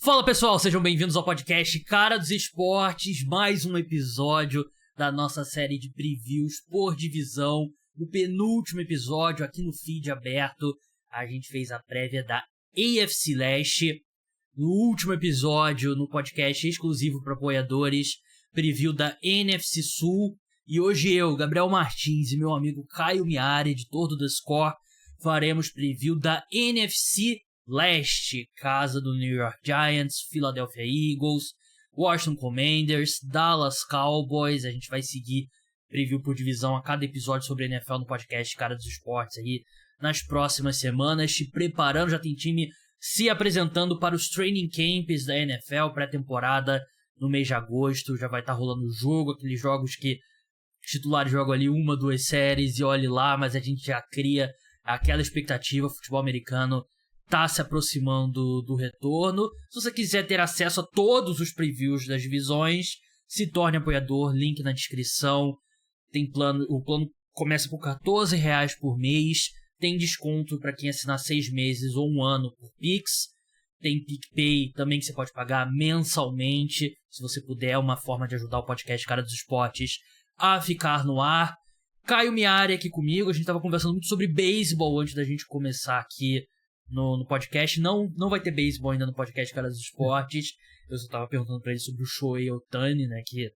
Fala pessoal, sejam bem-vindos ao podcast Cara dos Esportes, mais um episódio da nossa série de previews por divisão. No penúltimo episódio, aqui no feed aberto, a gente fez a prévia da AFC Leste. No último episódio, no podcast exclusivo para apoiadores, preview da NFC Sul. E hoje eu, Gabriel Martins e meu amigo Caio Miari, editor do The Score, faremos preview da NFC Leste, casa do New York Giants, Philadelphia Eagles, Washington Commanders, Dallas Cowboys. A gente vai seguir preview por divisão a cada episódio sobre a NFL no podcast Cara dos Esportes aí nas próximas semanas, te preparando. Já tem time se apresentando para os training camps da NFL, pré-temporada no mês de agosto, já vai estar rolando o jogo, aqueles jogos que os titulares jogam ali uma, duas séries e olhe lá, mas a gente já cria aquela expectativa. O futebol americano tá se aproximando do retorno. Se você quiser ter acesso a todos os previews das divisões, se torne apoiador, link na descrição. Tem plano, o plano começa por R$14 por mês, tem desconto para quem assinar 6 meses ou 1 ano por Pix. Tem PicPay também que você pode pagar mensalmente, se você puder, é uma forma de ajudar o podcast Cara dos Esportes a ficar no ar. Caio Miari aqui comigo, a gente estava conversando muito sobre beisebol antes da gente começar aqui no podcast. Não vai ter beisebol ainda no podcast Cara dos Esportes. Eu só estava perguntando para ele sobre o Shohei Ohtani, né, que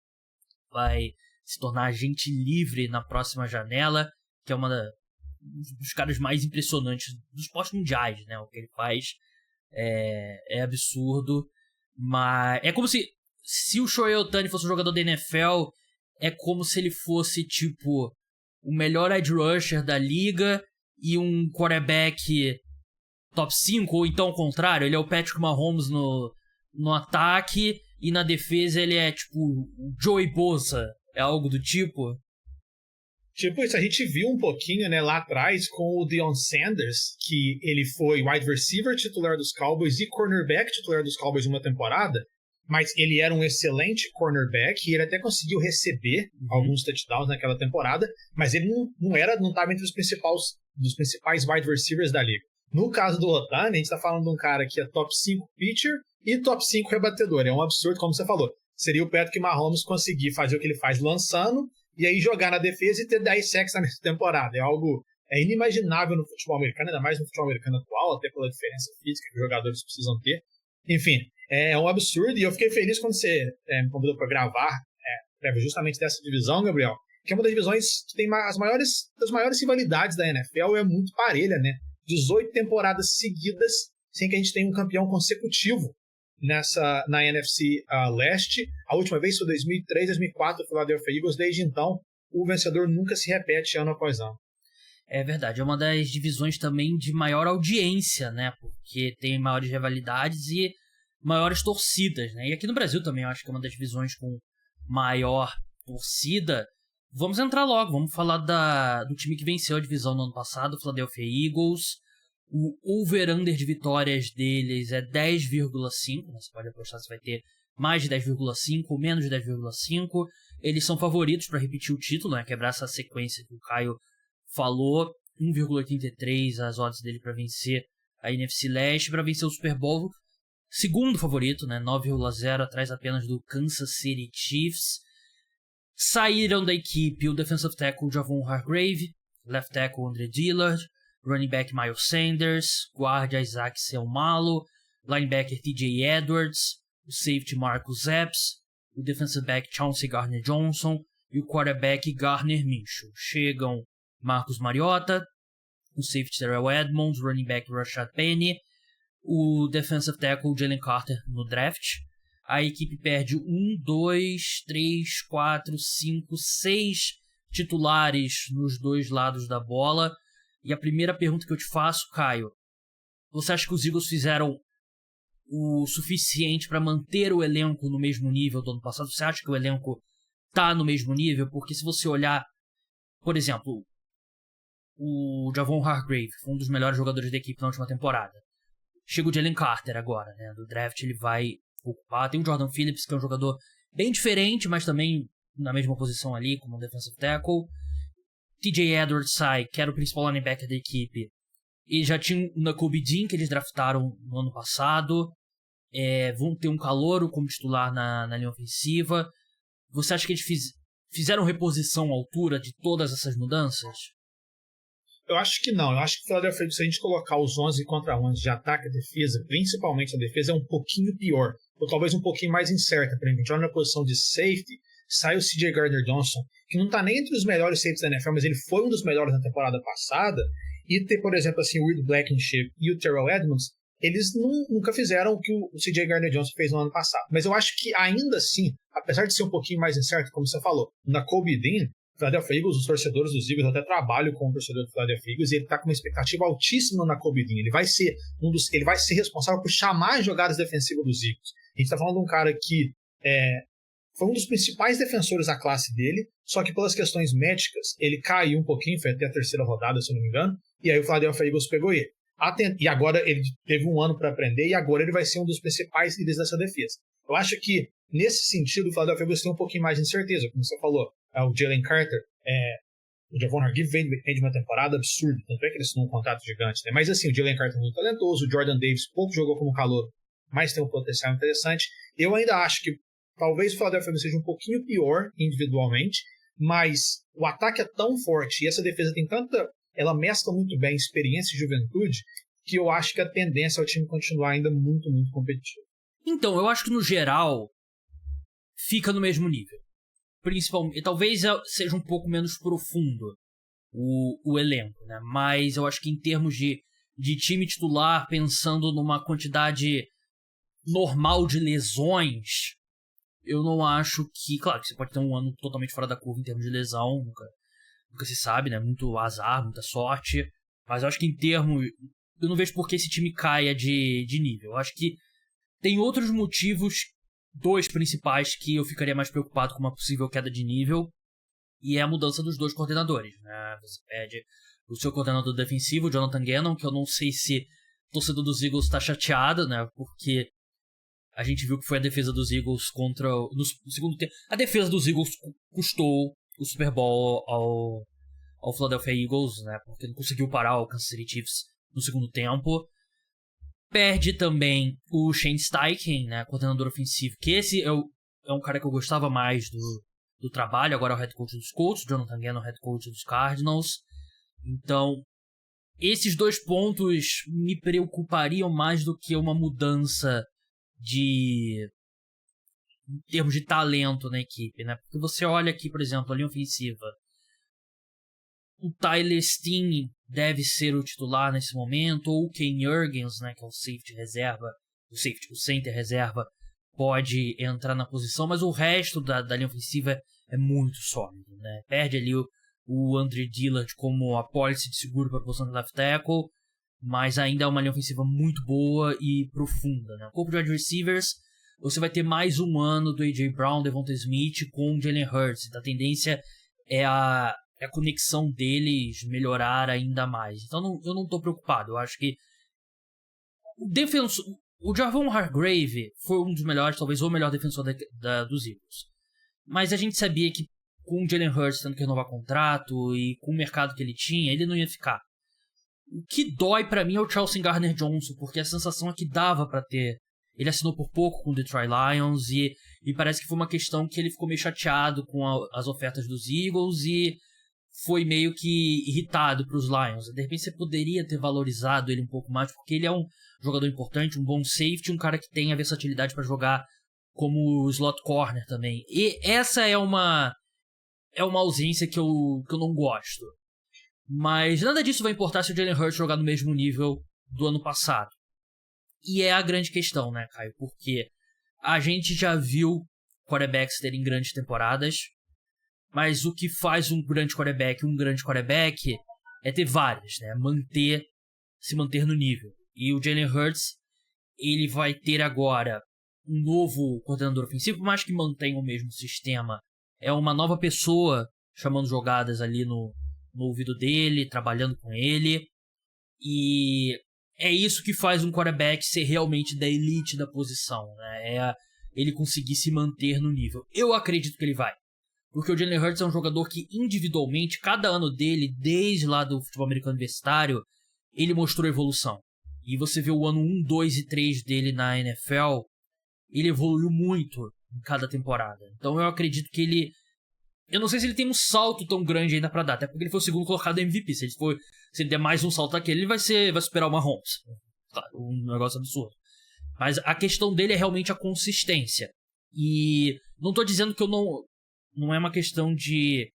vai se tornar agente livre na próxima janela, que é um dos caras mais impressionantes dos esportes mundiais, né? O que ele faz é absurdo, mas é como se o Shohei Ohtani fosse um jogador da NFL, é como se ele fosse tipo o melhor edge rusher da liga e um quarterback top 5, ou então ao contrário, ele é o Patrick Mahomes no ataque e na defesa ele é tipo o Joey Bosa, é algo do tipo? Tipo isso, a gente viu um pouquinho, né, lá atrás com o Deion Sanders, que ele foi wide receiver titular dos Cowboys e cornerback titular dos Cowboys em uma temporada, mas ele era um excelente cornerback e ele até conseguiu receber alguns touchdowns naquela temporada, mas ele não estava entre os principais wide receivers da liga. No caso do Ohtani, a gente está falando de um cara que é top 5 pitcher e top 5 rebatedor. É um absurdo, como você falou. Seria o Patrick Mahomes conseguir fazer o que ele faz lançando e aí jogar na defesa e ter 10 sacks na mesma temporada. É algo inimaginável no futebol americano, ainda mais no futebol americano atual, até pela diferença física que os jogadores precisam ter. Enfim, é um absurdo, e eu fiquei feliz quando você me convidou para gravar justamente dessa divisão, Gabriel, que é uma das divisões que tem das maiores rivalidades da NFL, é muito parelha, né? 18 temporadas seguidas sem que a gente tenha um campeão consecutivo na NFC Leste. A última vez foi 2003, 2004, o Philadelphia Eagles. Desde então, o vencedor nunca se repete ano após ano. É verdade, é uma das divisões também de maior audiência, né? Porque tem maiores rivalidades e maiores torcidas, né? E aqui no Brasil também eu acho que é uma das divisões com maior torcida. Vamos entrar logo, vamos falar do time que venceu a divisão no ano passado, o Philadelphia Eagles. O over-under de vitórias deles é 10,5. Você pode apostar se vai ter mais de 10,5 ou menos de 10,5. Eles são favoritos para repetir o título, né? Quebrar essa sequência que o Caio falou. 1,83 as odds dele para vencer a NFC Leste, para vencer o Super Bowl. Segundo favorito, né? 9,0 atrás apenas do Kansas City Chiefs. Saíram da equipe o defensive tackle Javon Hargrave, left tackle Andre Dillard, running back Miles Sanders, guarda Isaac Seumalo, linebacker TJ Edwards, o safety Marcus Epps, o defensive back Chauncey Gardner-Johnson e o quarterback Gardner Minshew. Chegam Marcus Mariota, o safety Terrell Edmonds, running back Rashad Penny, o defensive tackle Jalen Carter no draft. A equipe perde 6 titulares nos dois lados da bola. E a primeira pergunta que eu te faço, Caio, você acha que os Eagles fizeram o suficiente para manter o elenco no mesmo nível do ano passado? Você acha que o elenco tá no mesmo nível? Porque se você olhar, por exemplo, o Javon Hargrave foi um dos melhores jogadores da equipe na última temporada. Chega o Jalen Carter agora, né? Do draft ele vai ocupar. Tem o Jordan Phillips, que é um jogador bem diferente, mas também na mesma posição ali, como um defensive tackle. TJ Edwards sai, que era o principal linebacker da equipe. E já tinha o Nakobe Dean, que eles draftaram no ano passado. vão ter um calouro como titular na linha ofensiva. Você acha que eles fizeram reposição à altura de todas essas mudanças? Eu acho que não. Eu acho que o Philadelphia Eagles, se a gente colocar os 11 contra 11 de ataque e defesa, principalmente a defesa, é um pouquinho pior. Ou talvez um pouquinho mais incerta. Por exemplo, a gente olha na posição de safety, sai o C.J. Gardner-Johnson, que não está nem entre os melhores safeties da NFL, mas ele foi um dos melhores na temporada passada. E ter, por exemplo, assim, o Reed Blankenship e o Terrell Edmonds, eles nunca fizeram o que o C.J. Gardner-Johnson fez no ano passado. Mas eu acho que ainda assim, apesar de ser um pouquinho mais incerto, como você falou, na Kobe Dean, Philadelphia Eagles, os torcedores dos Eagles, eu até trabalho com o torcedor do Philadelphia Eagles, e ele está com uma expectativa altíssima na Kobe Dean. Ele vai ser responsável por chamar as jogadas defensivas dos Eagles. A gente está falando de um cara que foi um dos principais defensores da classe dele, só que pelas questões médicas, ele caiu um pouquinho, foi até a terceira rodada, se eu não me engano, e aí o Philadelphia Eagles pegou ele. E agora ele teve um ano para aprender, e agora ele vai ser um dos principais líderes dessa defesa. Eu acho que, nesse sentido, o Philadelphia Eagles tem um pouquinho mais de incerteza, como você falou. O Jalen Carter, o Javon Hargrave vem de uma temporada absurda, tanto é que eles assinou um contrato gigante, né? Mas assim, o Jalen Carter é muito talentoso, o Jordan Davis pouco jogou como calor, mas tem um potencial interessante. Eu ainda acho que talvez o Philadelphia Eagles seja um pouquinho pior individualmente, mas o ataque é tão forte e essa defesa tem ela mescla muito bem experiência e juventude, que eu acho que a tendência é o time continuar ainda muito, muito competitivo. Então, eu acho que no geral fica no mesmo nível. Principalmente, talvez seja um pouco menos profundo o elenco, né? Mas eu acho que em termos de time titular, pensando numa quantidade normal de lesões, eu não acho que... Claro que você pode ter um ano totalmente fora da curva em termos de lesão, nunca se sabe, né? Muito azar, muita sorte. Mas eu acho que em termos... Eu não vejo por que esse time caia de nível. Eu acho que tem outros motivos, dois principais, que eu ficaria mais preocupado com uma possível queda de nível, e é a mudança dos dois coordenadores, né? Você perde o seu coordenador defensivo, Jonathan Gannon, que eu não sei se o torcedor dos Eagles está chateado, né? Porque a gente viu que foi a defesa dos Eagles no segundo tempo. A defesa dos Eagles custou o Super Bowl ao Philadelphia Eagles, né? Porque não conseguiu parar o Kansas City Chiefs no segundo tempo. Perde também o Shane Steichen, né, coordenador ofensivo, que esse é um cara que eu gostava mais do trabalho, agora é o head coach dos Colts, Jonathan Gannon, head coach dos Cardinals. Então, esses dois pontos me preocupariam mais do que uma mudança em termos de talento na equipe, né? Porque você olha aqui, por exemplo, a linha ofensiva. O Tyler Steen deve ser o titular nesse momento, ou o Ken Jurgens, né, que é o safety reserva, o center reserva, pode entrar na posição, mas o resto da linha ofensiva é muito sólido, né? Perde ali o Andre Dillard como apólice de seguro para a posição de left tackle, mas ainda é uma linha ofensiva muito boa e profunda, né? O corpo de wide receivers, você vai ter mais um ano do A.J. Brown, Devonta Smith com o Jalen Hurts. A tendência é a conexão deles melhorar ainda mais. Então eu não tô preocupado. Eu acho que o Javon Hargrave foi um dos melhores, talvez o melhor defensor dos Eagles. Mas a gente sabia que com o Jalen Hurts tendo que renovar contrato e com o mercado que ele tinha, ele não ia ficar. O que dói pra mim é o Chelsea Gardner-Johnson, porque a sensação é que dava pra ter. Ele assinou por pouco com o Detroit Lions e parece que foi uma questão que ele ficou meio chateado com as ofertas dos Eagles e foi meio que irritado para os Lions. De repente você poderia ter valorizado ele um pouco mais, porque ele é um jogador importante, um bom safety, um cara que tem a versatilidade para jogar como slot corner também. E essa é uma ausência que eu não gosto. Mas nada disso vai importar se o Jalen Hurts jogar no mesmo nível do ano passado. E é a grande questão, né, Caio? Porque a gente já viu quarterbacks terem grandes temporadas, mas o que faz um grande quarterback é ter várias, né? Se manter no nível. E o Jalen Hurts, ele vai ter agora um novo coordenador ofensivo, por mais que mantenha o mesmo sistema. É uma nova pessoa chamando jogadas ali no ouvido dele, trabalhando com ele. E é isso que faz um quarterback ser realmente da elite da posição, né? É ele conseguir se manter no nível. Eu acredito que ele vai. Porque o Jalen Hurts é um jogador que individualmente, cada ano dele, desde lá do futebol americano universitário, ele mostrou evolução. e você vê o ano 1, 2 e 3 dele na NFL, ele evoluiu muito em cada temporada. Então eu acredito que ele... Eu não sei se ele tem um salto tão grande ainda pra dar, até porque ele foi o segundo colocado MVP. Se ele der mais um salto daquele, ele vai superar o Mahomes. Claro, um negócio absurdo. Mas a questão dele é realmente a consistência. E não tô dizendo que eu não... Não é uma questão de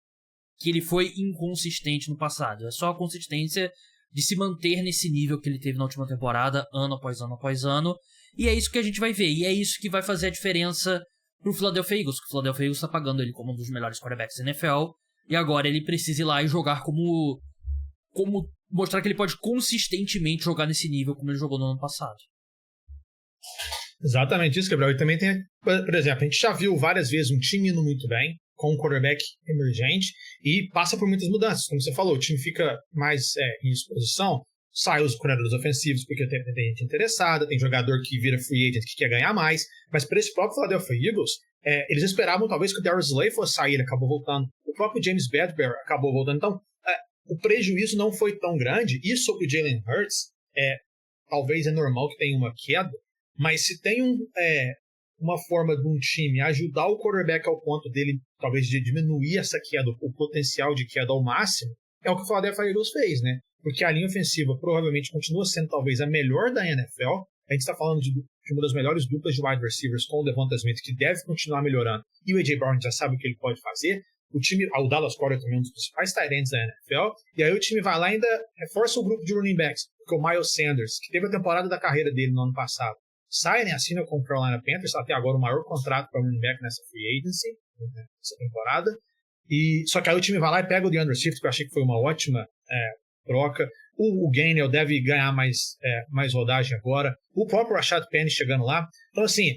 que ele foi inconsistente no passado. É só a consistência de se manter nesse nível que ele teve na última temporada, ano após ano após ano. E é isso que a gente vai ver. E é isso que vai fazer a diferença pro Philadelphia Eagles. Que o Philadelphia Eagles tá pagando ele como um dos melhores quarterbacks da NFL. E agora ele precisa ir lá e jogar como mostrar que ele pode consistentemente jogar nesse nível como ele jogou no ano passado. Exatamente isso, Gabriel. E também tem, por exemplo, a gente já viu várias vezes um time indo muito bem, com um quarterback emergente, e passa por muitas mudanças. Como você falou, o time fica mais em exposição, sai os coordenadores ofensivos porque tem gente interessada, tem jogador que vira free agent que quer ganhar mais, mas para esse próprio Philadelphia Eagles, eles esperavam talvez que o Darius Slay fosse sair, ele acabou voltando. O próprio James Bradbury acabou voltando. Então, o prejuízo não foi tão grande. E sobre o Jalen Hurts, talvez é normal que tenha uma queda, mas se tem uma forma de um time ajudar o quarterback ao ponto dele, talvez, de diminuir essa queda, o potencial de queda ao máximo, é o que o Philadelphia Eagles fez, né? Porque a linha ofensiva provavelmente continua sendo talvez a melhor da NFL. A gente está falando de uma das melhores duplas de wide receivers com o Devonta Smith, que deve continuar melhorando, e o A.J. Brown já sabe o que ele pode fazer. O Dallas Goedert também é um dos principais tight ends da NFL, e aí o time vai lá e ainda reforça o grupo de running backs, porque o Miles Sanders, que teve a temporada da carreira dele no ano passado, sai, né, assina com o Carolina Panthers, até agora o maior contrato para running back nessa free agency, nessa temporada. E só que aí o time vai lá e pega o DeAndre Swift, que eu achei que foi uma ótima troca. O Gainwell deve ganhar mais rodagem agora. O próprio Rashad Penny chegando lá. Então, assim,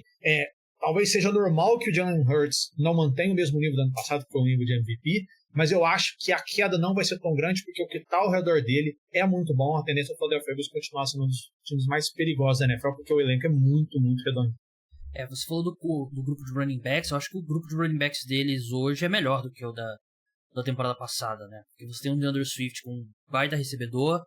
talvez seja normal que o Jalen Hurts não mantenha o mesmo nível do ano passado, que foi o nível de MVP, mas eu acho que a queda não vai ser tão grande, porque o que está ao redor dele é muito bom. A tendência do Philadelphia Eagles continuar sendo um dos times mais perigosos da NFL, porque o elenco é muito, muito redondo. Você falou do grupo de running backs. Eu acho que o grupo de running backs deles hoje é melhor do que o da temporada passada, né? Porque você tem um DeAndre Swift com um baita recebedor,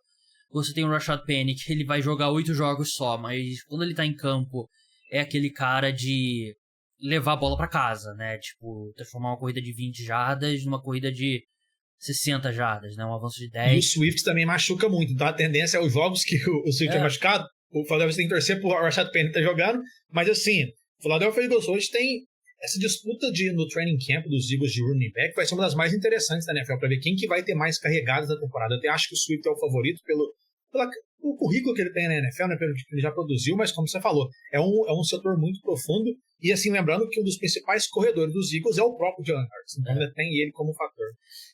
você tem o Rashad Penny, que ele vai jogar 8 jogos só, mas quando ele tá em campo, é aquele cara de levar a bola pra casa, né? Tipo, transformar uma corrida de 20 jardas numa corrida de 60 jardas, né? Um avanço de 10. E o Swift também machuca muito, então a tendência é os jogos que o Swift é machucado, o Philadelphia tem que torcer pro Rashad Penny tá jogando, mas assim, o Philadelphia Eagles hoje tem essa disputa no training camp dos Eagles de running back, vai ser uma das mais interessantes da NFL, para ver quem que vai ter mais carregadas na temporada. Eu até acho que o Swift é o favorito pelo currículo que ele tem na NFL, né, pelo que ele já produziu, mas como você falou, é um setor muito profundo, e assim, lembrando que um dos principais corredores dos Eagles é o próprio Jalen Hurts, então ainda tem ele como fator.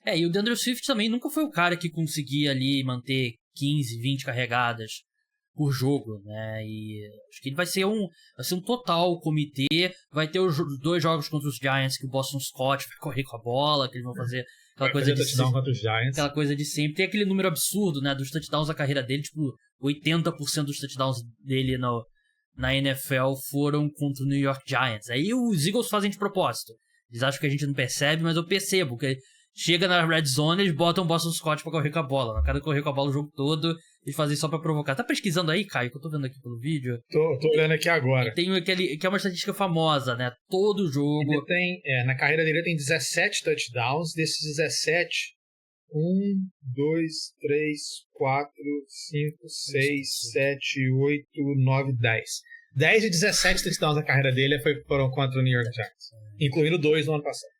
E o DeAndre Swift também nunca foi o cara que conseguia ali manter 15, 20 carregadas por jogo, né? E acho que ele vai ser um total comitê. Vai ter os 2 jogos contra os Giants que o Boston Scott vai correr com a bola, que eles vão fazer aquela coisa de sempre. Contra os Giants. Aquela coisa de sempre. Tem aquele número absurdo, né, dos touchdowns da carreira dele, tipo 80% dos touchdowns dele na NFL foram contra o New York Giants. Aí os Eagles fazem de propósito. Eles acham que a gente não percebe, mas eu percebo que chega na red zone, eles botam o Boston Scott pra correr com a bola. O cara correr com a bola o jogo todo, eles fazem só pra provocar. Tá pesquisando aí, Caio, que eu tô vendo aqui pelo vídeo? Tô olhando aqui agora. Tem que é uma estatística famosa, né? Todo jogo... Ele tem, na carreira dele, ele tem 17 touchdowns. Desses 17, 1, 2, 3, 4, 5, 6, 7, 8, 9, 10. 10 de 17 touchdowns na carreira dele foram contra o New York Giants, incluindo 2 no ano passado.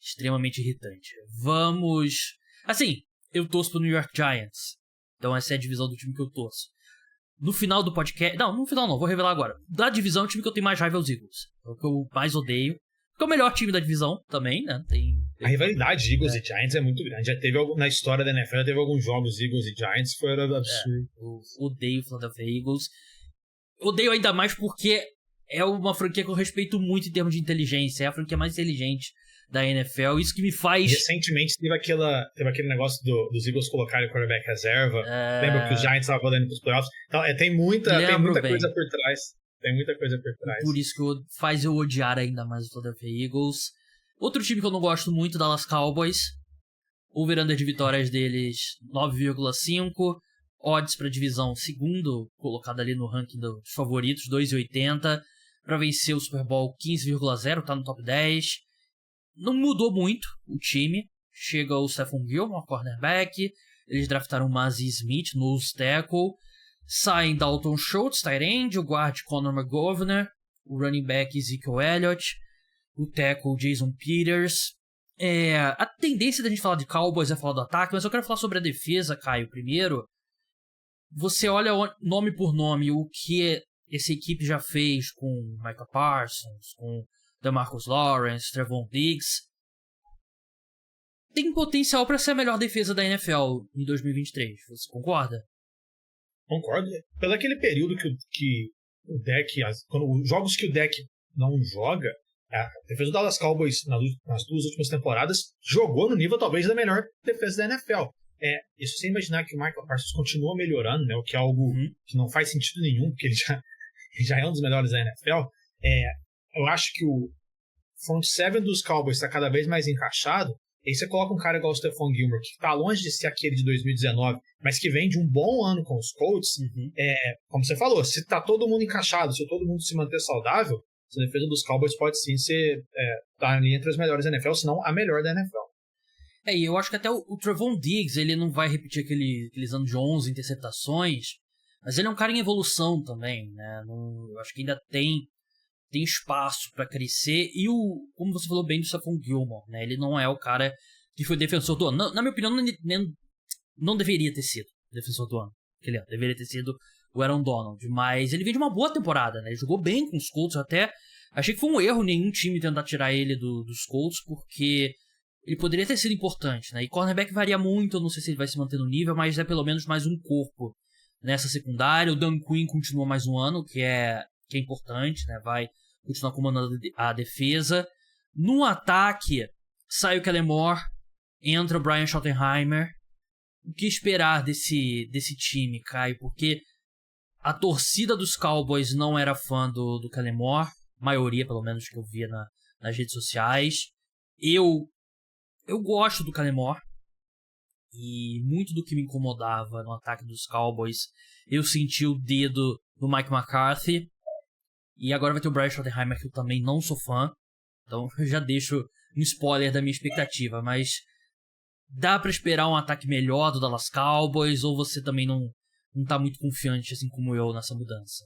Extremamente irritante. Vamos... Assim, eu torço pro New York Giants. Então essa é a divisão do time que eu torço. No final do podcast... Não, no final não, vou revelar agora. Da divisão, o time que eu tenho mais raiva é os Eagles. É o que eu mais odeio. Porque é o melhor time da divisão também, né? A rivalidade de Eagles e Giants é muito grande. Já teve na história da NFL, já teve alguns jogos Eagles e Giants, foi absurdo. Eu odeio o Philadelphia Eagles. Odeio ainda mais porque é uma franquia que eu respeito muito em termos de inteligência. É a franquia mais inteligente da NFL. Isso que me faz... Recentemente teve aquele negócio dos Eagles colocarem o quarterback reserva. Lembra que os Giants estavam valendo pros playoffs? Então, tem muita coisa por trás. Tem muita coisa por trás. Por isso que faz eu odiar ainda mais o Philadelphia Eagles. Outro time que eu não gosto muito, Dallas Cowboys. O over-under de vitórias deles, 9,5. odds para divisão, segundo colocado ali no ranking dos favoritos, 2,80. Para vencer o Super Bowl, 15,0, tá no top 10. Não mudou muito o time. Chega o Stephon Gilmore, cornerback. Eles draftaram o Mazi Smith, nose tackle. Saem Dalton Schultz, tight end. O guard Connor McGovern. O running back Ezekiel Elliott. O tackle Jason Peters. A tendência da gente falar de Cowboys é falar do ataque, mas eu quero falar sobre a defesa, Caio, primeiro. Você olha nome por nome o que essa equipe já fez com Micah Parsons, com DeMarcus Lawrence, Trevon Diggs. Tem potencial para ser a melhor defesa da NFL em 2023. Você concorda? Concordo. Pelo aquele período que o deck, quando os jogos que o deck não joga, a defesa do Dallas Cowboys nas 2 últimas temporadas jogou no nível talvez da melhor defesa da NFL. Isso sem imaginar que o Michael Parsons continua melhorando, né, o que é algo que não faz sentido nenhum, porque ele já é um dos melhores da NFL. Eu acho que o front seven dos Cowboys está cada vez mais encaixado. E aí você coloca um cara igual o Stephon Gilmore, que está longe de ser aquele de 2019, mas que vem de um bom ano com os Colts. Como você falou, se está todo mundo encaixado, se todo mundo se manter saudável, a defesa dos Cowboys pode sim ser tá ali entre as melhores da NFL, se não a melhor da NFL. E eu acho que até o Trevon Diggs, ele não vai repetir aqueles anos de 11 interceptações, mas ele é um cara em evolução também, né? Eu acho que ainda tem espaço para crescer. E como você falou bem do Stephon Gilmore, né? Ele não é o cara que foi defensor do ano. Na minha opinião, não deveria ter sido defensor do ano. Ele deveria ter sido o Aaron Donald, mas ele veio de uma boa temporada, né? Ele jogou bem com os Colts, eu até achei que foi um erro nenhum time tentar tirar ele dos Colts, porque ele poderia ter sido importante, né? E cornerback varia muito, eu não sei se ele vai se manter no nível, mas é pelo menos mais um corpo nessa secundária. O Dan Quinn continua mais um ano, que é importante, né? Vai continuar comandando a defesa. No ataque, sai o Kellen Moore, entra o Brian Schottenheimer. O que esperar desse time, Caio? Porque a torcida dos Cowboys não era fã do Kellen Moore, maioria, pelo menos, que eu via nas redes sociais. Eu gosto do Kellen Moore, e muito do que me incomodava no ataque dos Cowboys, eu senti o dedo do Mike McCarthy. E agora vai ter o Brian Schottenheimer, que eu também não sou fã. Então eu já deixo um spoiler da minha expectativa. Mas dá pra esperar um ataque melhor do Dallas Cowboys? Ou você também não tá muito confiante, assim como eu, nessa mudança?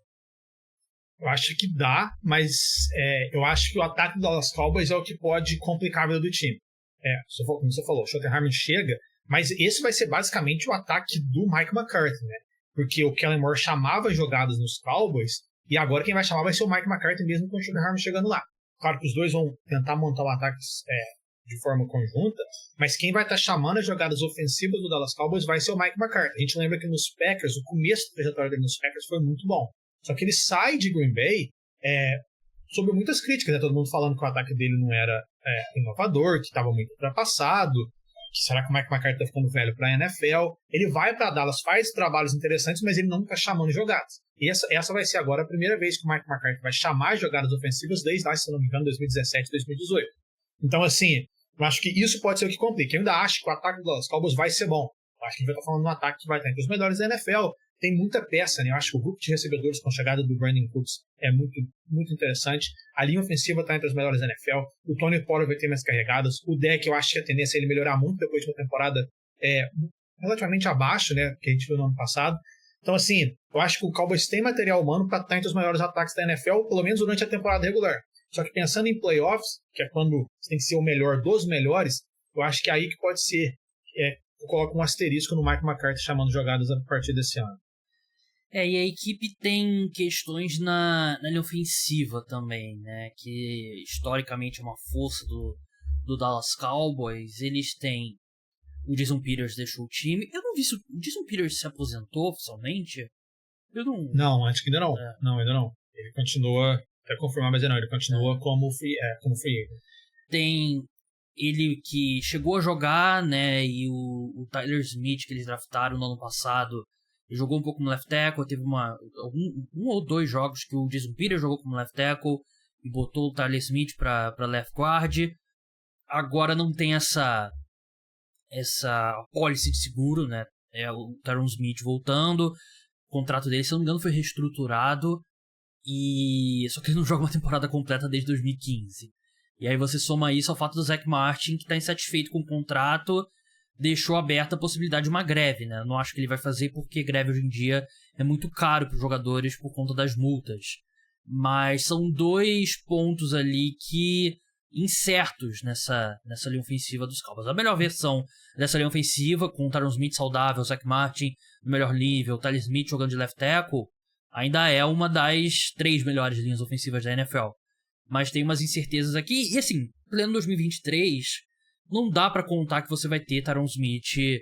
Eu acho que dá, mas eu acho que o ataque do Dallas Cowboys é o que pode complicar a vida do time. Como você falou, o Schottenheimer chega, mas esse vai ser basicamente o ataque do Mike McCarthy, né? Porque o Kellen Moore chamava jogadas nos Cowboys, e agora quem vai chamar vai ser o Mike McCarthy mesmo com o Schottenheimer chegando lá. Claro que os dois vão tentar montar um ataque de forma conjunta, mas quem vai estar chamando as jogadas ofensivas do Dallas Cowboys vai ser o Mike McCarthy. A gente lembra que nos Packers, o começo da trajetória dele nos Packers foi muito bom. Só que ele sai de Green Bay sob muitas críticas, né? Todo mundo falando que o ataque dele não era inovador, que estava muito ultrapassado, que será que o Mike McCarthy está ficando velho para a NFL? Ele vai para Dallas, faz trabalhos interessantes, mas ele não está chamando jogadas. E essa vai ser agora a primeira vez que o Mike McCarthy vai chamar jogadas ofensivas desde, se não me engano, 2017, 2018. Então, assim, eu acho que isso pode ser o que complica. Eu ainda acho que o ataque do Dallas Cowboys vai ser bom. Eu acho que a gente vai estar falando de um ataque que vai estar entre os melhores da NFL. Tem muita peça, né? Eu acho que o grupo de recebedores com a chegada do Brandon Cooks é muito, muito interessante. A linha ofensiva está entre as melhores da NFL. O Tony Pollard vai ter mais carregadas. O deck, eu acho que a tendência é ele melhorar muito depois de uma temporada relativamente abaixo, né? Que a gente viu no ano passado. Então, assim, eu acho que o Cowboys tem material humano para estar entre os maiores ataques da NFL, pelo menos durante a temporada regular. Só que pensando em playoffs, que é quando você tem que ser o melhor dos melhores, eu acho que é aí que pode ser. Eu coloco um asterisco no Mike McCarthy chamando jogadas a partir desse ano. E a equipe tem questões na linha ofensiva também, né? Que historicamente é uma força do Dallas Cowboys. Eles têm... O Jason Peters deixou o time. Eu não vi se o Jason Peters se aposentou oficialmente. Não, acho que ainda não. Não, ainda não. Ele continua... Quer confirmar, mas não. Ele continua como free agent. Tem ele que chegou a jogar, né? E o Tyler Smith, que eles draftaram no ano passado... Ele jogou um pouco como left tackle, teve um ou dois jogos que o Jason Peters jogou como left tackle e botou o Tyler Smith para left guard. Agora não tem essa policy de seguro, né? o Tyron Smith voltando, o contrato dele, se não me engano, foi reestruturado, só que ele não joga uma temporada completa desde 2015. E aí você soma isso ao fato do Zach Martin, que tá insatisfeito com o contrato, deixou aberta a possibilidade de uma greve, né? Eu não acho que ele vai fazer, porque greve hoje em dia é muito caro para os jogadores por conta das multas. Mas são 2 pontos ali que incertos nessa linha ofensiva dos Cowboys. A melhor versão dessa linha ofensiva, com o Tyron Smith saudável, o Zach Martin no melhor nível, o Tyler Smith jogando de left tackle, ainda é uma das 3 melhores linhas ofensivas da NFL. Mas tem umas incertezas aqui. E assim, pleno 2023, não dá pra contar que você vai ter Tyron Smith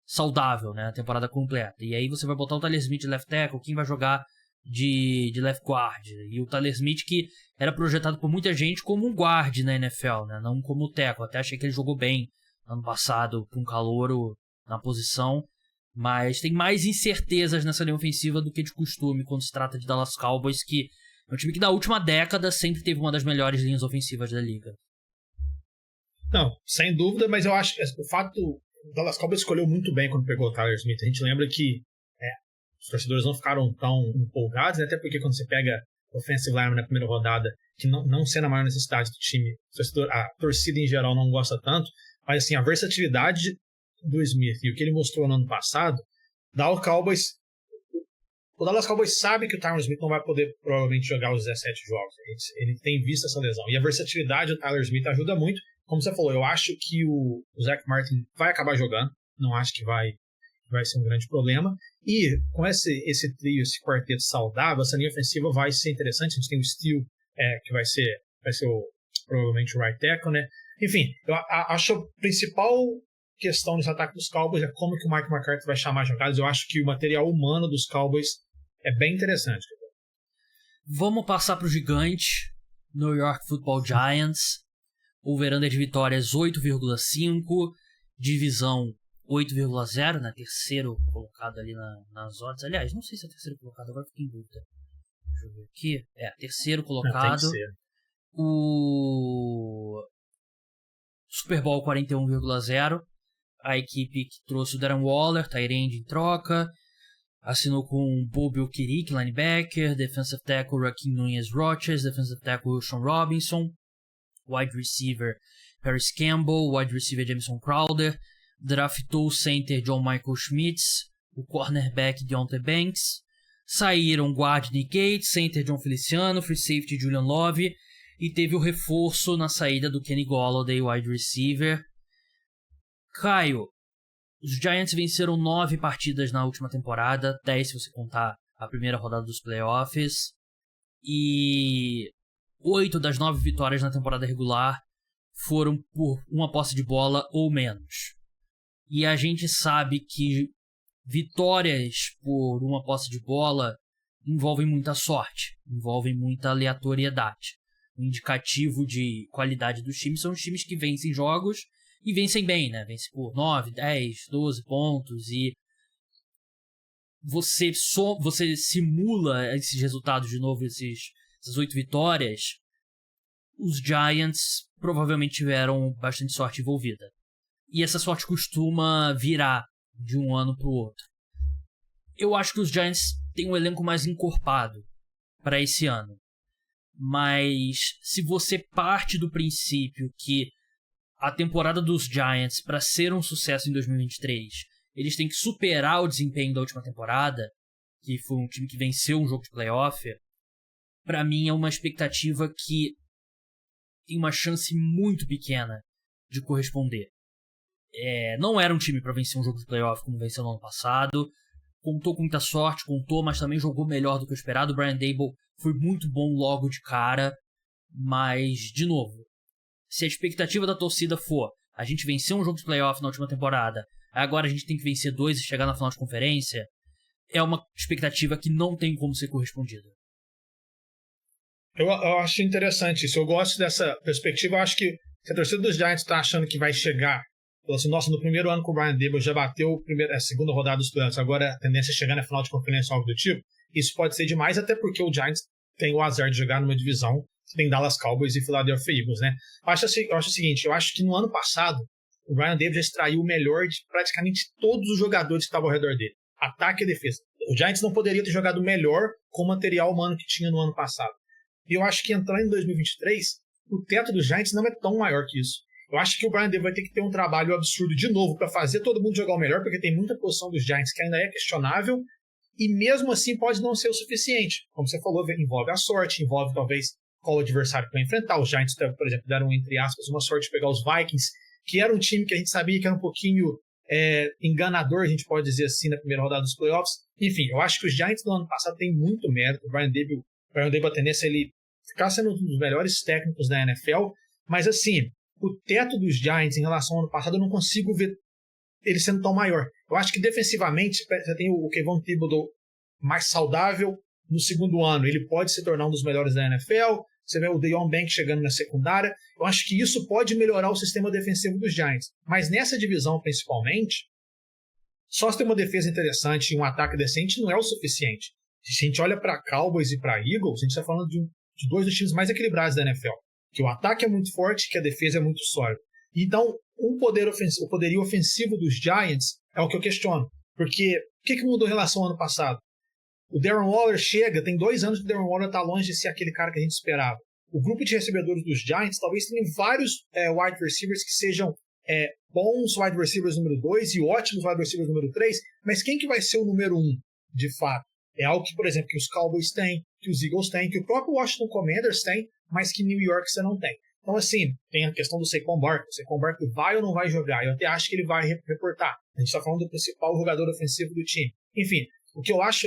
saudável, né? A temporada completa. E aí você vai botar o Tyler Smith de left tackle, quem vai jogar de left guard? E o Tyler Smith, que era projetado por muita gente como um guard na NFL, né? Não como tackle. Até achei que ele jogou bem ano passado com um calouro na posição. Mas tem mais incertezas nessa linha ofensiva do que de costume quando se trata de Dallas Cowboys, que é um time que na última década sempre teve uma das melhores linhas ofensivas da liga. Não, sem dúvida, mas eu acho que o fato do Dallas Cowboys escolheu muito bem quando pegou o Tyler Smith. A gente lembra que os torcedores não ficaram tão empolgados, né? Até porque quando você pega offensive lineman na primeira rodada, que não sendo a maior necessidade do time, a torcida em geral não gosta tanto, mas assim, a versatilidade do Smith e o que ele mostrou no ano passado, o Dallas Cowboys sabe que o Tyron Smith não vai poder provavelmente jogar os 17 jogos. Ele tem visto essa lesão. E a versatilidade do Tyler Smith ajuda muito. Como você falou, eu acho que o Zach Martin vai acabar jogando. Não acho que vai ser um grande problema. E com esse trio, esse quarteto saudável, essa linha ofensiva vai ser interessante. A gente tem o Steele, que vai ser provavelmente o right tackle, né? Enfim, eu acho a principal questão desse ataque dos Cowboys é como que o Mike McCarthy vai chamar jogadas. Eu acho que o material humano dos Cowboys é bem interessante. Vamos passar para o gigante, New York Football Giants. Over-under de vitórias 8,5, divisão 8,0, né? Terceiro colocado ali nas odds. Aliás, não sei se é terceiro colocado, agora fiquei em dúvida. Deixa eu ver aqui. Terceiro colocado. O Super Bowl 41,0. A equipe que trouxe o Darren Waller, tight end em troca. Assinou com Bobby Okereke, linebacker. Defensive tackle Raheem Nunez-Roches. Defensive tackle Sean Robinson. Wide receiver Paris Campbell. Wide receiver Jameson Crowder. Draftou o center John Michael Schmitz. O cornerback Deontay Banks. Saíram guard Nick Gates, center John Feliciano, free safety Julian Love. E teve o reforço na saída do Kenny Golladay, wide receiver. Caio, os Giants venceram 9 partidas na última temporada, 10 se você contar a primeira rodada dos playoffs, e 8 das 9 vitórias na temporada regular foram por uma posse de bola ou menos. E a gente sabe que vitórias por uma posse de bola envolvem muita sorte, envolvem muita aleatoriedade. O indicativo de qualidade dos times são os times que vencem jogos e vencem bem, né? Vence por 9, 10, 12 pontos e você simula esses resultados de novo, essas 8 vitórias. Os Giants provavelmente tiveram bastante sorte envolvida. E essa sorte costuma virar de um ano para o outro. Eu acho que os Giants têm um elenco mais encorpado para esse ano. Mas se você parte do princípio que a temporada dos Giants, para ser um sucesso em 2023, eles têm que superar o desempenho da última temporada, que foi um time que venceu um jogo de playoff, para mim é uma expectativa que tem uma chance muito pequena de corresponder. Não era um time para vencer um jogo de playoff como venceu no ano passado. Contou com muita sorte, mas também jogou melhor do que o esperado. O Brian Daboll foi muito bom logo de cara, mas, de novo, se a expectativa da torcida for a gente venceu um jogo de playoff na última temporada, agora a gente tem que vencer 2 e chegar na final de conferência, é uma expectativa que não tem como ser correspondida. Eu acho interessante isso. Eu gosto dessa perspectiva. Eu acho que se a torcida dos Giants está achando que vai chegar, assim, nossa, no primeiro ano com o Brian Daboll já bateu a segunda rodada dos playoffs, agora a tendência é chegar na final de conferência, algo do tipo, isso pode ser demais, até porque o Giants tem o azar de jogar numa divisão que tem Dallas Cowboys e Philadelphia Eagles, né? Eu acho o seguinte, eu acho que no ano passado o Brian Daboll já extraiu o melhor de praticamente todos os jogadores que estavam ao redor dele. Ataque e defesa. O Giants não poderia ter jogado melhor com o material humano que tinha no ano passado. E eu acho que entrando em 2023, o teto dos Giants não é tão maior que isso. Eu acho que o Brian Daboll vai ter que ter um trabalho absurdo de novo para fazer todo mundo jogar o melhor, porque tem muita posição dos Giants que ainda é questionável, e mesmo assim pode não ser o suficiente. Como você falou, envolve a sorte, envolve talvez qual o adversário que vai enfrentar. Os Giants, por exemplo, deram, entre aspas, uma sorte de pegar os Vikings, que era um time que a gente sabia que era um pouquinho enganador, a gente pode dizer assim, na primeira rodada dos playoffs. Enfim, eu acho que os Giants do ano passado têm muito mérito. O Brian Daboll, a tendência é ele ficar sendo um dos melhores técnicos da NFL, mas assim, o teto dos Giants em relação ao ano passado eu não consigo ver ele sendo tão maior. Eu acho que defensivamente você tem o Kayvon Thibodeau mais saudável no segundo ano, ele pode se tornar um dos melhores da NFL. Você vê o Deion Banks chegando na secundária. Eu acho que isso pode melhorar o sistema defensivo dos Giants. Mas nessa divisão, principalmente, só se ter uma defesa interessante e um ataque decente não é o suficiente. Se a gente olha para Cowboys e para Eagles, a gente está falando de dois dos times mais equilibrados da NFL. Que o ataque é muito forte, que a defesa é muito sólida. Então, o poderio ofensivo dos Giants é o que eu questiono. Porque o que mudou em relação ao ano passado? O Darren Waller chega, tem 2 anos que o Darren Waller está longe de ser aquele cara que a gente esperava. O grupo de recebedores dos Giants talvez tenha vários wide receivers que sejam bons wide receivers número 2 e ótimos wide receivers número 3, mas quem que vai ser o número 1, de fato? É algo que, por exemplo, que os Cowboys têm, que os Eagles têm, que o próprio Washington Commanders tem, mas que New York você não tem. Então, assim, tem a questão do Saquon Barkley. O Saquon Barkley vai ou não vai jogar? Eu até acho que ele vai reportar. A gente está falando do principal jogador ofensivo do time. Enfim, o que eu acho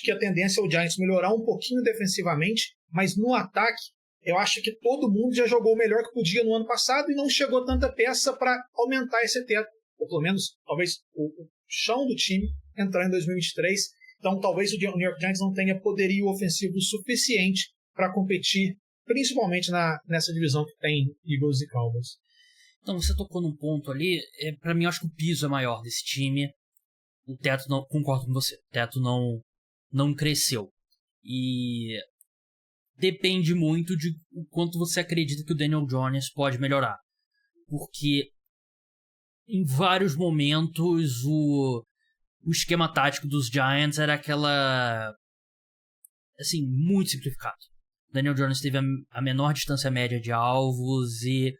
que a tendência é o Giants melhorar um pouquinho defensivamente, mas no ataque, eu acho que todo mundo já jogou o melhor que podia no ano passado e não chegou tanta peça para aumentar esse teto. Ou pelo menos, talvez, o chão do time entrar em 2023. Então, talvez o New York Giants não tenha poderio ofensivo suficiente para competir, principalmente nessa divisão que tem Eagles e Cowboys. Então, você tocou num ponto ali, para mim, eu acho que o piso é maior desse time. O teto não, concordo com você, o teto não cresceu. E depende muito de o quanto você acredita que o Daniel Jones pode melhorar. Porque em vários momentos o esquema tático dos Giants era aquela, assim, muito simplificado. Daniel Jones teve a menor distância média de alvos e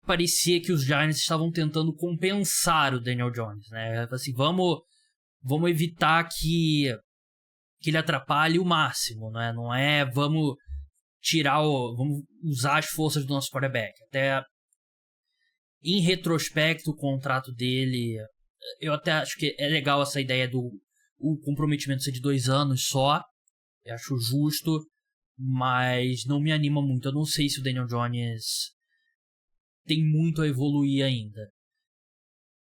parecia que os Giants estavam tentando compensar o Daniel Jones, né? Assim, vamos evitar que ele atrapalhe o máximo, né? Não é vamos usar as forças do nosso quarterback. Até em retrospecto, o contrato dele, eu até acho que é legal essa ideia do o comprometimento ser de 2 anos só. Eu acho justo, mas não me anima muito. Eu não sei se o Daniel Jones tem muito a evoluir ainda.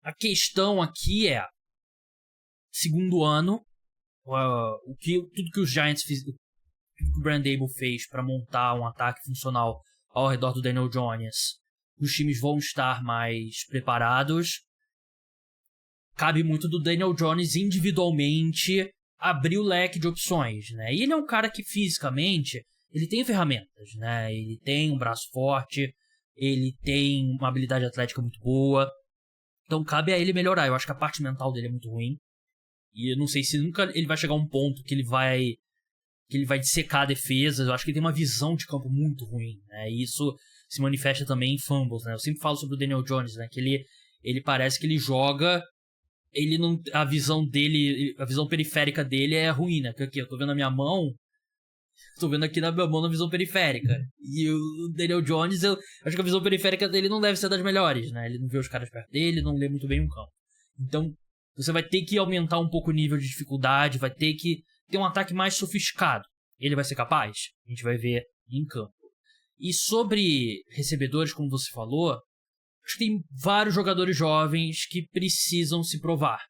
A questão aqui é, segundo ano, tudo que os Giants tudo que o Brian Daboll fez para montar um ataque funcional ao redor do Daniel Jones, os times vão estar mais preparados. Cabe muito do Daniel Jones individualmente abrir o leque de opções, né? E ele é um cara que fisicamente ele tem ferramentas, né? Ele tem um braço forte, ele tem uma habilidade atlética muito boa. Então cabe a ele melhorar. Eu acho que a parte mental dele é muito ruim. E eu não sei se nunca ele vai chegar a um ponto que ele vai dissecar defesas. Eu acho que ele tem uma visão de campo muito ruim, né? E isso se manifesta também em fumbles, né? Eu sempre falo sobre o Daniel Jones, né? Que ele parece que ele joga, ele não, a visão periférica dele é ruim, né? Porque aqui eu tô vendo a minha mão, tô vendo aqui na minha mão na visão periférica. E o Daniel Jones, eu acho que a visão periférica dele não deve ser das melhores, né? Ele não vê os caras perto dele, não lê muito bem um campo. Então, você vai ter que aumentar um pouco o nível de dificuldade, vai ter que ter um ataque mais sofisticado. Ele vai ser capaz? A gente vai ver em campo. E sobre recebedores, como você falou, acho que tem vários jogadores jovens que precisam se provar.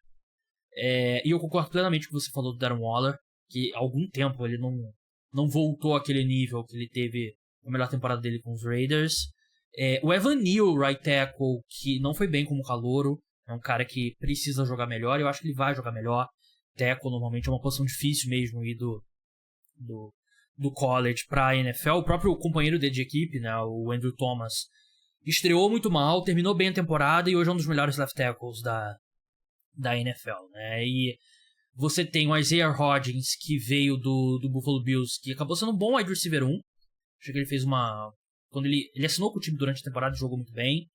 E eu concordo plenamente com o que você falou do Darren Waller, que há algum tempo ele não voltou àquele nível que ele teve na melhor temporada dele com os Raiders. O Evan Neal, right tackle, que não foi bem como calouro, é um cara que precisa jogar melhor, eu acho que ele vai jogar melhor. Tackle normalmente é uma posição difícil mesmo ir do college pra NFL. O próprio companheiro dele de equipe, né, o Andrew Thomas, estreou muito mal, terminou bem a temporada e hoje é um dos melhores left tackles da NFL, né? E você tem o Isaiah Hodgins, que veio do Buffalo Bills, que acabou sendo um bom wide receiver 1. Acho que ele fez quando ele assinou com o time durante a temporada, jogou muito bem.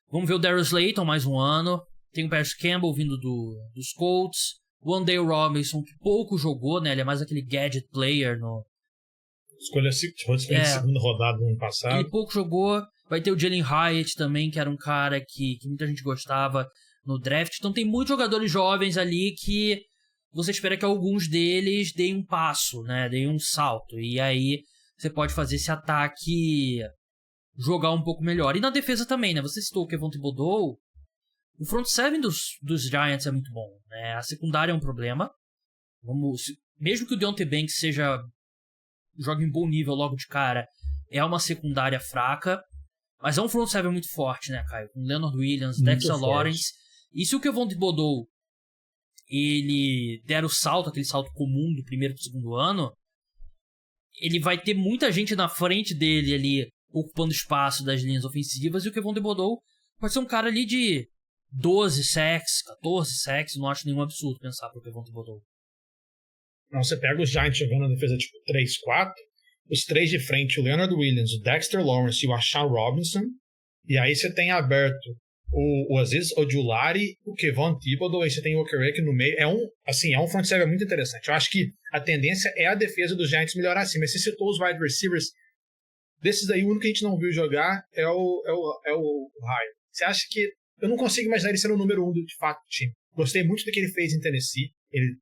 Vamos ver o Darius Slayton mais um ano. Tem o Paris Campbell vindo dos Colts. O Wan'Dale Robinson, que pouco jogou, né? Ele é mais aquele gadget player no... Escolha de segunda rodada do ano passado. Ele pouco jogou. Vai ter o Jalen Hyatt também, que era um cara que muita gente gostava no draft. Então tem muitos jogadores jovens ali que você espera que alguns deles deem um passo, né? Deem um salto. E aí você pode fazer esse ataque jogar um pouco melhor. E na defesa também, né? Você citou o Kevon Thibodeau. O front seven dos Giants é muito bom, né? A secundária é um problema. Mesmo que o Deontay Banks jogue em bom nível logo de cara, é uma secundária fraca. Mas é um front seven muito forte, né, Caio? Com Leonard Williams, muito Dexter forte. Lawrence. E se o Kevon Thibodeau ele der o salto, aquele salto comum do primeiro e do segundo ano, ele vai ter muita gente na frente dele ali, ocupando espaço das linhas ofensivas, e o Kevon Thibodeau pode ser um cara ali de 12 sacks, 14 sacks, não acho nenhum absurdo pensar pro Kevon Thibodeau. Não, você pega os Giants jogando na defesa tipo 3-4, os três de frente, o Leonard Williams, o Dexter Lawrence e o Ashawn Robinson, e aí você tem aberto o Azeez Ojulari, o Kevon Thibodeau, aí você tem o Okereke no meio. É um front seven muito interessante. Eu acho que a tendência é a defesa dos Giants melhorar assim, mas você citou os wide receivers. Desses aí, o único que a gente não viu jogar é o Hyatt. Você acha que... Eu não consigo imaginar ele sendo o número 1 de fato do time. Gostei muito do que ele fez em Tennessee. Ele,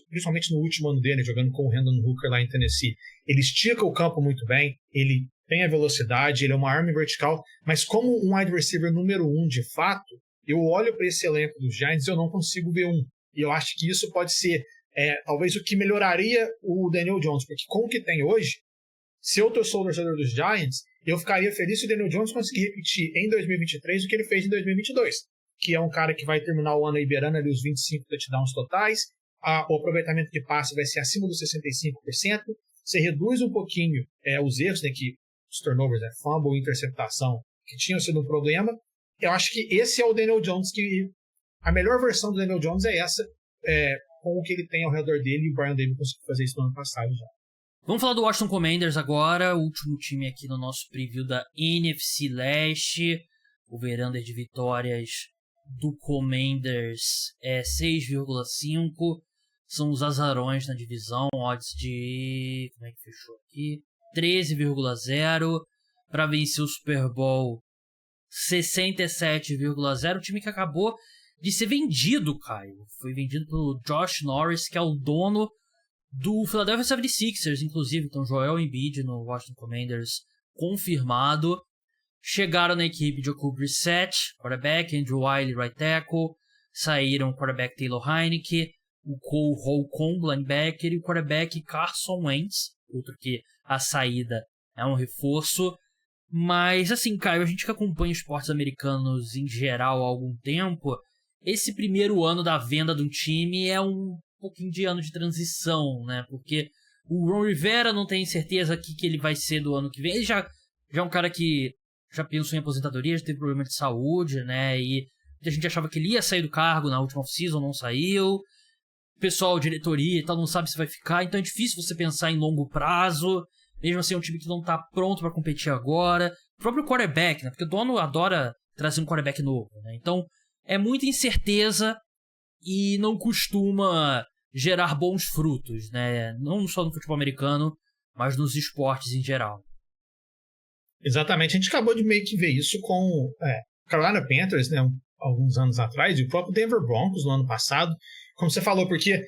principalmente no último ano dele, jogando com o Hendon Hooker lá em Tennessee. Ele estica o campo muito bem, ele tem a velocidade, ele é uma arma vertical, mas como um wide receiver número 1 de fato, eu olho para esse elenco dos Giants e eu não consigo ver um. E eu acho que isso pode ser talvez o que melhoraria o Daniel Jones, porque com o que tem hoje, se eu sou o torcedor dos Giants, eu ficaria feliz se o Daniel Jones conseguir repetir em 2023 o que ele fez em 2022, que é um cara que vai terminar o ano aí beirando ali os 25 touchdowns totais, o aproveitamento de passe vai ser acima dos 65%, você reduz um pouquinho os erros, né, que os turnovers, fumble, interceptação, que tinham sido um problema. Eu acho que esse é o Daniel Jones, que a melhor versão do Daniel Jones é essa, com o que ele tem ao redor dele, e o Brian Daboll conseguiu fazer isso no ano passado já. Vamos falar do Washington Commanders agora, o último time aqui no nosso preview da NFC Leste. O over-under de vitórias do Commanders é 6,5. São os azarões na divisão, odds de... como é que fechou aqui? 13,0. Para vencer o Super Bowl, 67,0. O time que acabou de ser vendido, Caio. Foi vendido pelo Josh Norris, que é o dono do Philadelphia 76ers, inclusive. Então, Joel Embiid no Washington Commanders confirmado. Chegaram na equipe de Jacob Brissett, quarterback, Andrew Wiley, right tackle. Saíram o quarterback Taylor Heinicke, o Cole Holcomb, linebacker, e o quarterback Carson Wentz, outro que a saída é um reforço. Mas, assim, Caio, a gente que acompanha esportes americanos em geral há algum tempo, esse primeiro ano da venda de um time é um pouquinho de ano de transição, né? Porque o Ron Rivera não tem certeza que ele vai ser do ano que vem. Ele já é um cara que já pensou em aposentadoria, já teve problema de saúde, né? E a gente achava que ele ia sair do cargo na última off-season, não saiu. O pessoal, diretoria e tal, não sabe se vai ficar. Então é difícil você pensar em longo prazo. Mesmo assim, é um time que não tá pronto para competir agora. O próprio quarterback, né? Porque o dono adora trazer um quarterback novo, né? Então é muita incerteza e não costuma gerar bons frutos, né? Não só no futebol americano, mas nos esportes em geral. Exatamente. A gente acabou de meio que ver isso com o Carolina Panthers, né? Alguns anos atrás, e o próprio Denver Broncos no ano passado. Como você falou, porque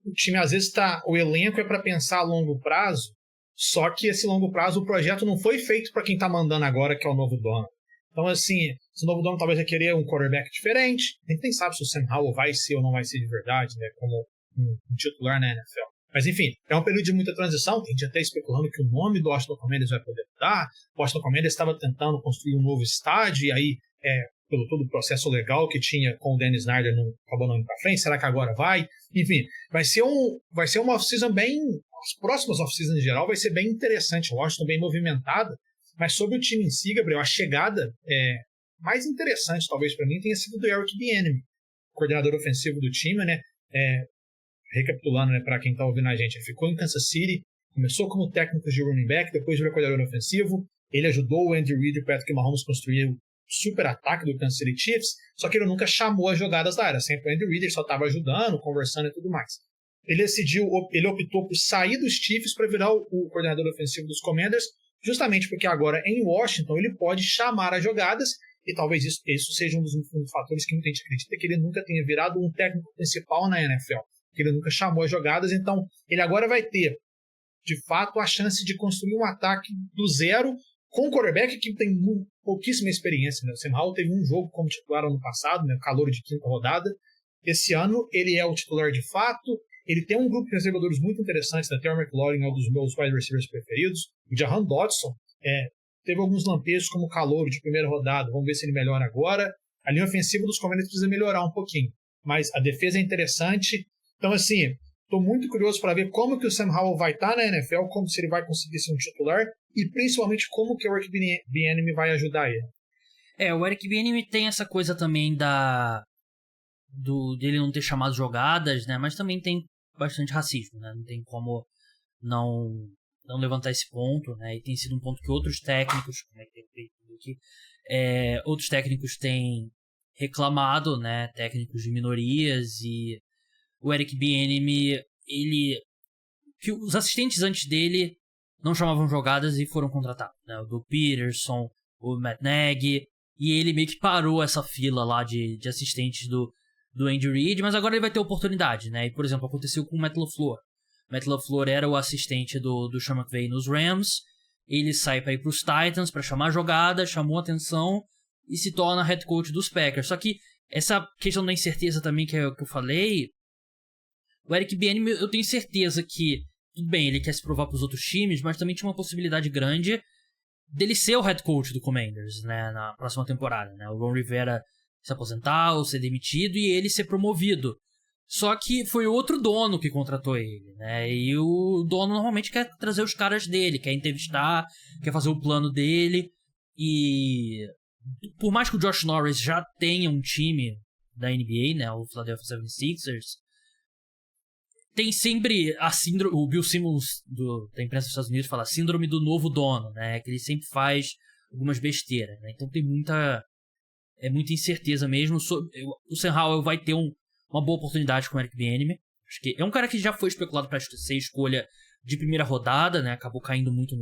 o time às vezes o elenco é para pensar a longo prazo, só que esse longo prazo, o projeto não foi feito para quem está mandando agora, que é o novo dono. Então, assim, esse novo dono talvez vai querer um quarterback diferente. A gente nem sabe se o Sam Howell vai ser ou não vai ser de verdade, né, como um titular na NFL. Mas, enfim, é um período de muita transição. Tem gente até especulando que o nome do Washington Commanders vai poder mudar. O Washington Commanders estava tentando construir um novo estádio, e aí, pelo todo o processo legal que tinha com o Dennis Snyder, não acabou não indo para frente. Será que agora vai? Enfim, vai ser uma off-season bem... As próximas off-seasons em geral vai ser bem interessante. O Washington bem movimentada. Mas sobre o time em si, Gabriel, a chegada mais interessante, talvez para mim, tenha sido do Eric Bieniemy, coordenador ofensivo do time, né? Recapitulando, né, para quem está ouvindo a gente, ele ficou em Kansas City, começou como técnico de running back, depois virou coordenador ofensivo, ele ajudou o Andy Reid e o Patrick Mahomes a construir o super ataque do Kansas City Chiefs, só que ele nunca chamou as jogadas da área, sempre o Andy Reid, ele só estava ajudando, conversando e tudo mais. Ele optou por sair dos Chiefs para virar o coordenador ofensivo dos Commanders, justamente porque agora em Washington ele pode chamar as jogadas, e talvez isso seja um dos fatores que muita gente acredita, que ele nunca tenha virado um técnico principal na NFL, que ele nunca chamou as jogadas, então ele agora vai ter, de fato, a chance de construir um ataque do zero com um quarterback que tem pouquíssima experiência. Né? O Sam Howell teve um jogo como titular ano passado, né? Calouro de quinta rodada. Esse ano ele é o titular de fato, ele tem um grupo de recebedores muito interessantes, né? Terry McLaurin é um dos meus wide receivers preferidos, o Jahan Dodson teve alguns lampejos como calouro de primeira rodada, vamos ver se ele melhora agora. A linha ofensiva dos Commanders precisa melhorar um pouquinho, mas a defesa é interessante. Então, assim, estou muito curioso para ver como que o Sam Howell vai estar na NFL, como se ele vai conseguir ser um titular e principalmente como que o Eric Bieniemy vai ajudar ele. O Eric Bieniemy tem essa coisa também dele não ter chamado jogadas, né? Mas também tem bastante racismo, né? Não tem como não levantar esse ponto, né? E tem sido um ponto que outros técnicos, outros técnicos têm reclamado, né? Técnicos de minorias, e o Eric Bieniemy, que os assistentes antes dele não chamavam jogadas e foram contratados, né? O Doug Peterson, o Matt Nagy, e ele meio que parou essa fila lá de assistentes do Andy Reid, mas agora ele vai ter oportunidade, né? E, por exemplo, aconteceu com o Matt LaFleur. Matt LaFleur era o assistente do Sean McVay nos Rams, ele sai para ir para os Titans para chamar jogada, chamou atenção e se torna head coach dos Packers. Só que essa questão da incerteza também que eu falei, o Eric Bieniemy, eu tenho certeza que, tudo bem, ele quer se provar para os outros times, mas também tinha uma possibilidade grande dele ser o head coach do Commanders, né, na próxima temporada, né? O Ron Rivera se aposentar ou ser demitido e ele ser promovido. Só que foi outro dono que contratou ele, né? E o dono normalmente quer trazer os caras dele, quer entrevistar, quer fazer o plano dele. E por mais que o Josh Norris já tenha um time da NBA, né, o Philadelphia 76ers, tem sempre a síndrome, o Bill Simmons da imprensa dos Estados Unidos fala síndrome do novo dono, né? Que ele sempre faz algumas besteiras, né? Então tem muita incerteza mesmo. O Sam Howell vai ter uma boa oportunidade com o Eric Bieniemy. Acho que é um cara que já foi especulado para ser escolha de primeira rodada, né? Acabou caindo muito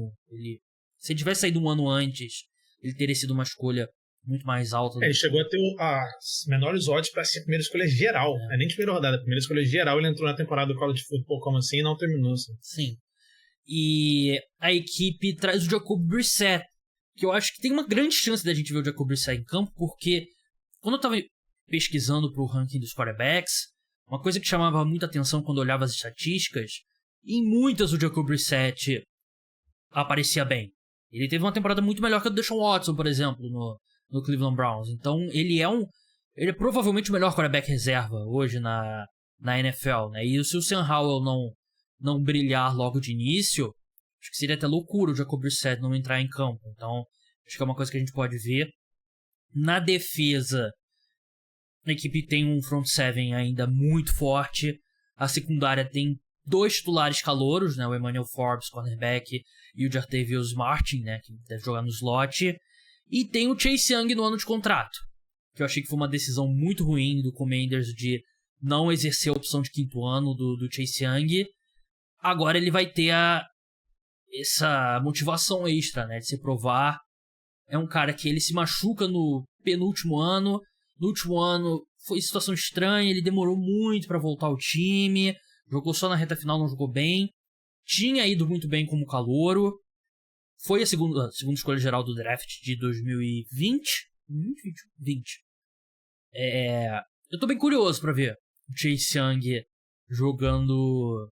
se ele tivesse saído um ano antes, ele teria sido uma escolha muito mais alta. Ele chegou a ter as menores odds para ser a primeira escolha geral. Não é nem de primeira rodada, a primeira escolha geral. Ele entrou na temporada do College Football como assim e não terminou. Assim. Sim. E a equipe traz o Jacoby Brissett, que eu acho que tem uma grande chance da gente ver o Jacoby Brissett em campo, porque quando eu tava pesquisando pro ranking dos quarterbacks, uma coisa que chamava muita atenção quando eu olhava as estatísticas, em muitas o Jacoby Brissett aparecia bem. Ele teve uma temporada muito melhor que a do Deshaun Watson, por exemplo, no Cleveland Browns. Então ele é provavelmente o melhor quarterback reserva hoje na NFL, né? E se o Sam Howell não brilhar logo de início, acho que seria até loucura o Jacoby Brissett não entrar em campo. Então acho que é uma coisa que a gente pode ver. Na defesa, a equipe tem um front seven ainda muito forte. A secundária tem 2 titulares calouros, né? O Emmanuel Forbes, cornerback, e o Jartavius Martin, né? Que deve jogar no slot. E tem o Chase Young no ano de contrato, que eu achei que foi uma decisão muito ruim do Commanders de não exercer a opção de quinto ano do Chase Young. Agora ele vai ter essa motivação extra, né? De se provar. É um cara que ele se machuca no penúltimo ano. No último ano foi situação estranha, ele demorou muito para voltar ao time. Jogou só na reta final, não jogou bem. Tinha ido muito bem como calouro. Foi a segunda escolha geral do draft de 2020. 20. Eu tô bem curioso pra ver o Chase Young jogando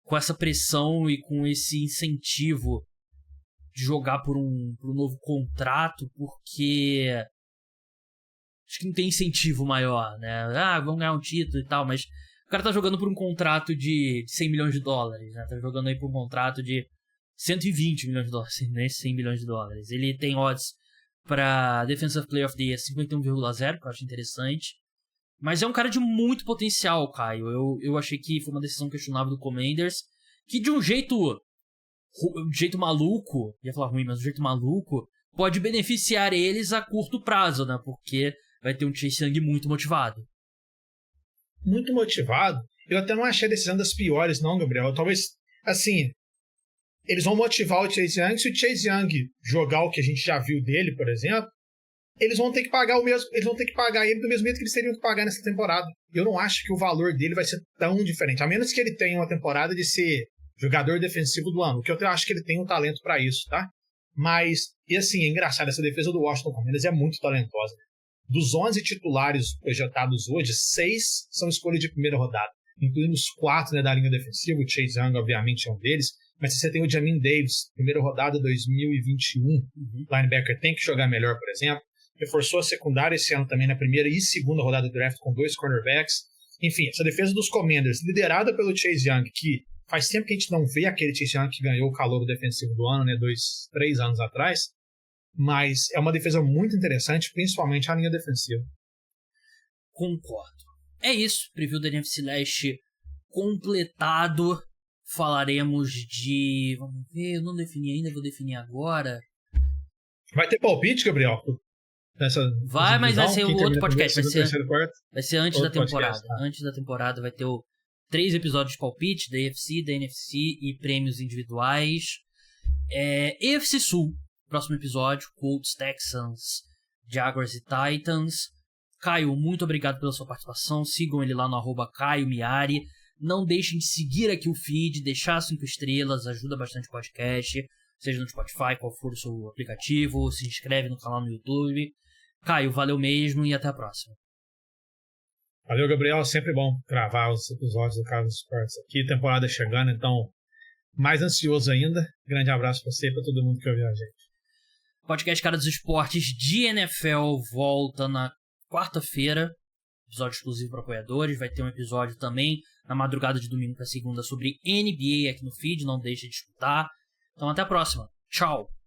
com essa pressão e com esse incentivo de jogar por um novo contrato, porque acho que não tem incentivo maior, né? Vamos ganhar um título e tal, mas o cara tá jogando por um contrato de $100 milhões, né? Tá jogando aí por um contrato de 120 milhões de dólares, né? 100 milhões de dólares. Ele tem odds para Defensive Player of the Year 51,0, que eu acho interessante. Mas é um cara de muito potencial, Caio. Eu achei que foi uma decisão questionável do Commanders, que de um jeito maluco, ia falar ruim, mas de um jeito maluco, pode beneficiar eles a curto prazo, né? Porque vai ter um Chase Young muito motivado. Muito motivado? Eu até não achei a decisão das piores, não, Gabriel. Talvez, assim, eles vão motivar o Chase Young. Se o Chase Young jogar o que a gente já viu dele, por exemplo, eles vão ter que pagar o mesmo, eles vão ter que pagar ele do mesmo jeito que eles teriam que pagar nessa temporada. Eu não acho que o valor dele vai ser tão diferente, a menos que ele tenha uma temporada de ser jogador defensivo do ano, que eu acho que ele tem um talento para isso, tá? Mas, e assim, é engraçado, essa defesa do Washington Commanders é muito talentosa. Dos 11 titulares projetados hoje, 6 são escolhas de primeira rodada, incluindo os 4, né, da linha defensiva. O Chase Young, obviamente, é um deles. Mas se você tem o Jamin Davis, primeira rodada 2021, linebacker, tem que jogar melhor, por exemplo. Reforçou a secundária esse ano também na primeira e segunda rodada do draft com 2 cornerbacks. Enfim, essa defesa dos Commanders, liderada pelo Chase Young, que faz tempo que a gente não vê aquele Chase Young que ganhou o calouro defensivo do ano, né, 3 anos atrás. Mas é uma defesa muito interessante, principalmente a linha defensiva. Concordo. É isso, preview da NFC Leste completado. Falaremos de... Vamos ver, eu não defini ainda, vou definir agora. Vai ter palpite, Gabriel? Vai, mas vai ser o outro podcast. Vai ser antes da temporada. Podcast, tá. Antes da temporada vai ter 3 episódios de palpite da AFC, da NFC e prêmios individuais. AFC Sul, próximo episódio, Colts, Texans, Jaguars e Titans. Caio, muito obrigado pela sua participação. Sigam ele lá no @CaioMiari. Não deixem de seguir aqui o feed, deixar 5 estrelas, ajuda bastante o podcast. Seja no Spotify, qual for o seu aplicativo, se inscreve no canal no YouTube. Caio, valeu mesmo e até a próxima. Valeu, Gabriel. Sempre bom gravar os episódios do Cara dos Esportes aqui. Temporada chegando, então mais ansioso ainda. Grande abraço para você e para todo mundo que ouviu a gente. Podcast Cara dos Esportes de NFL volta na quarta-feira. Episódio exclusivo para apoiadores. Vai ter um episódio também na madrugada de domingo para segunda sobre NBA aqui no feed. Não deixe de escutar. Então até a próxima. Tchau.